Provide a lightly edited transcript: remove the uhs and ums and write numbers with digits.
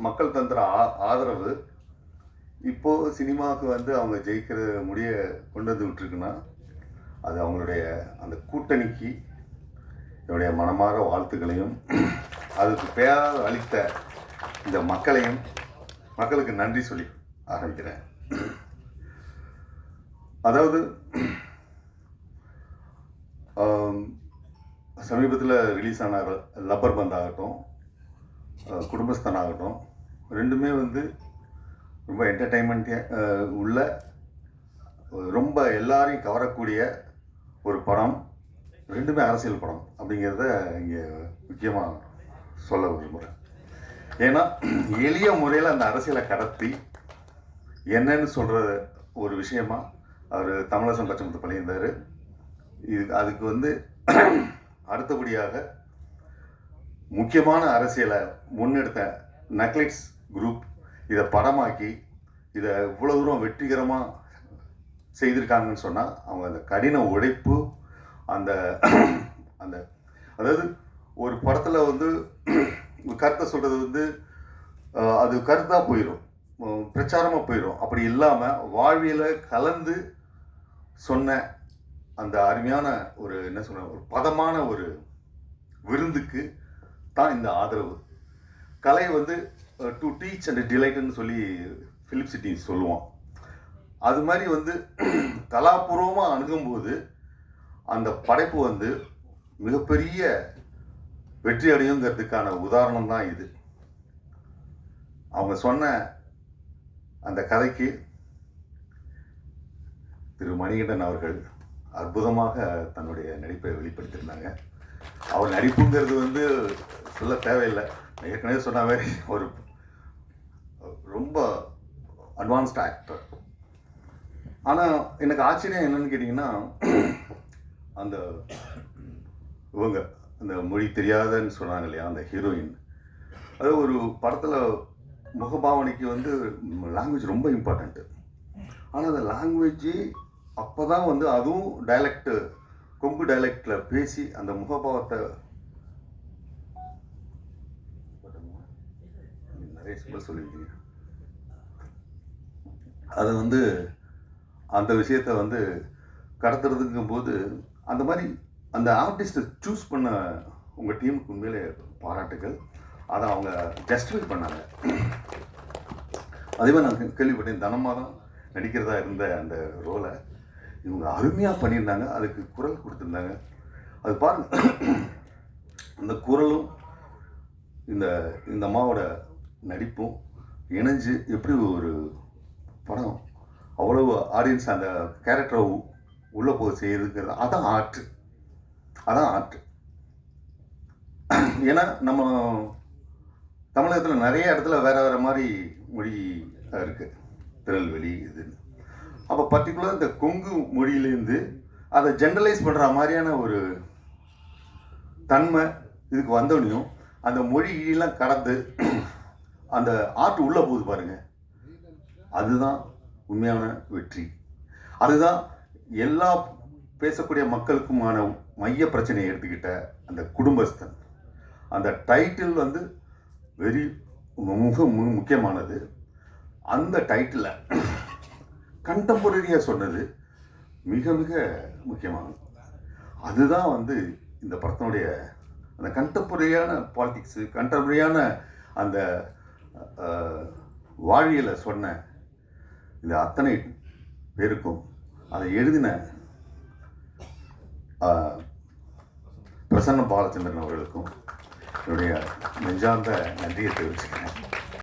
மக்கள் தந்திர ஆதரவு இப்போது சினிமாவுக்கு வந்து அவங்க ஜெயிக்கிற முடிய கொண்டு வந்து விட்டுருக்குன்னா அது அவங்களுடைய அந்த கூட்டணிக்கு என்னுடைய மனமார வாழ்த்துக்களையும் அதுக்கு பேரால் அளித்த இந்த மக்களுக்கு நன்றி சொல்லி ஆரம்பிக்கிறேன். அதாவது சமீபத்தில் ரிலீஸ் ஆன லப்பர் பந்த் ஆகட்டும், குடும்பஸ்தான் ஆகட்டும், ரெண்டுமே வந்து ரொம்ப என்டர்டெயின்மெண்ட்டாக உள்ள ரொம்ப எல்லாரையும் கவரக்கூடிய ஒரு படம். ரெண்டுமே அரசியல் படம் அப்படிங்கிறத இங்கே முக்கியமாக சொல்ல விரும்புகிறேன். ஏன்னா எளிய முறையில் அந்த அரசியலை கடத்தி என்னன்னு சொல்கிற ஒரு விஷயமா அவர் தமிழரசன் பச்சைமுத்து பண்ணியிருந்தார். அதுக்கு வந்து அடுத்தபடியாக முக்கியமான அரசியலை முன்னெடுத்த நக்லைட்ஸ் குரூப் இதை படமாக்கி இதை இவ்வளோ தூரம் வெற்றிகரமாக செய்திருக்காங்கன்னு சொன்னால் அவங்க அந்த கடின உழைப்பு, அந்த அந்த அதாவது ஒரு படத்தில் வந்து கருத்தை சொல்கிறது வந்து அது கருத்தாக போயிடும், பிரச்சாரமாக போயிடும். அப்படி இல்லாமல் வாழ்வியலை கலந்து சொன்ன அந்த அருமையான ஒரு என்ன சொல்ற ஒரு பதமான ஒரு விருந்துக்கு தான் இந்த ஆதரவு. கலை வந்து டு டீச் அண்ட் டிலைட்னு சொல்லி ஃபிலிப் சிட்டி சொல்லுவோம். அது மாதிரி வந்து கலாபூர்வமாக அணுகும்போது அந்த படைப்பு வந்து மிகப்பெரிய வெற்றி அடையுங்கிறதுக்கான உதாரணம் தான் இது. அவங்க சொன்ன அந்த கதைக்கு திரு மணிகண்டன் அவர்கள் அற்புதமாக தன்னுடைய நடிப்பை வெளிப்படுத்தியிருந்தாங்க. அவர் நடிப்புங்கிறது வந்து சொல்ல தேவையில்லை, ஏற்கனவே சொன்ன மாதிரி ஒரு ரொம்ப அட்வான்ஸ்ட் ஆக்டர். ஆனால் எனக்கு ஆச்சரியம் என்னன்னு கேட்டிங்கன்னா, அந்த இவங்க அந்த மொழி தெரியாதன்னு சொன்னாங்க இல்லையா, அந்த ஹீரோயின், அது ஒரு படத்தில் முகபாவனைக்கு வந்து லாங்குவேஜ் ரொம்ப இம்பார்ட்டண்ட்டு. ஆனால் அந்த லாங்குவேஜ் அப்போ தான் வந்து அதுவும் டைலக்டு, கொங்கு டைலக்டில் பேசி அந்த முகபாவத்தை நிறைய சொல்லியிருக்கீங்க. அது வந்து அந்த விஷயத்தை வந்து கடத்துறதுங்கும் போது அந்த மாதிரி அந்த ஆர்டிஸ்ட்டை சூஸ் பண்ண உங்கள் டீமுக்கு உண்மையிலே பாராட்டுகள். அதை அவங்க ஜஸ்டிஃபை பண்ணாங்க. அதே மாதிரி நான் கேள்விப்பட்டேன், தனமாக தான் நடிக்கிறதா இருந்த அந்த ரோலை இவங்க அருமையாக பண்ணியிருந்தாங்க. அதுக்கு குரல் கொடுத்துருந்தாங்க. அது பாருங்கள், இந்த குரலும் இந்த அம்மாவோட நடிப்பும் இணைஞ்சு எப்படி ஒரு படம் அவ்வளவு ஆடியன்ஸ் அந்த கேரக்டரை உள்ளே போக செய்யுதுங்கிறது அதான் ஆர்ட். ஏன்னா நம்ம தமிழகத்தில் நிறைய இடத்துல வேறு மாதிரி மொழி இருக்குது, திருநெல்வேலி இதுன்னு. அப்போ பர்டிகுலர் இந்த கொங்கு மொழியிலேருந்து அதை ஜென்ரலைஸ் பண்ணுற மாதிரியான ஒரு தன்மை இதுக்கு வந்தோடனையும் அந்த மொழியெல்லாம் கடந்து அந்த ஆர்ட் உள்ளே போகுது பாருங்கள், அதுதான் உண்மையான வெற்றி. அதுதான் எல்லா பேசக்கூடிய மக்களுக்குமான மைய பிரச்சனையை எடுத்துக்கிட்ட அந்த குடும்பஸ்தன். அந்த டைட்டில் வந்து முக்கியமானது. அந்த டைட்டிலை கண்டெம்பரரியாக சொன்னது மிக மிக முக்கியமானது. அதுதான் வந்து இந்த படத்தினுடைய அந்த கண்டெம்பரரியான பாலிடிக்ஸு, கண்டெம்பரரியான அந்த வாழ்வியலை சொன்ன இந்த அத்தனை பேருக்கும் அதை எழுதின பிரசன்ன பாலச்சந்திரன் அவர்களுக்கும் என்னுடைய நெஞ்சார்ந்த நன்றியை தெரிவிச்சுக்கிறேன்.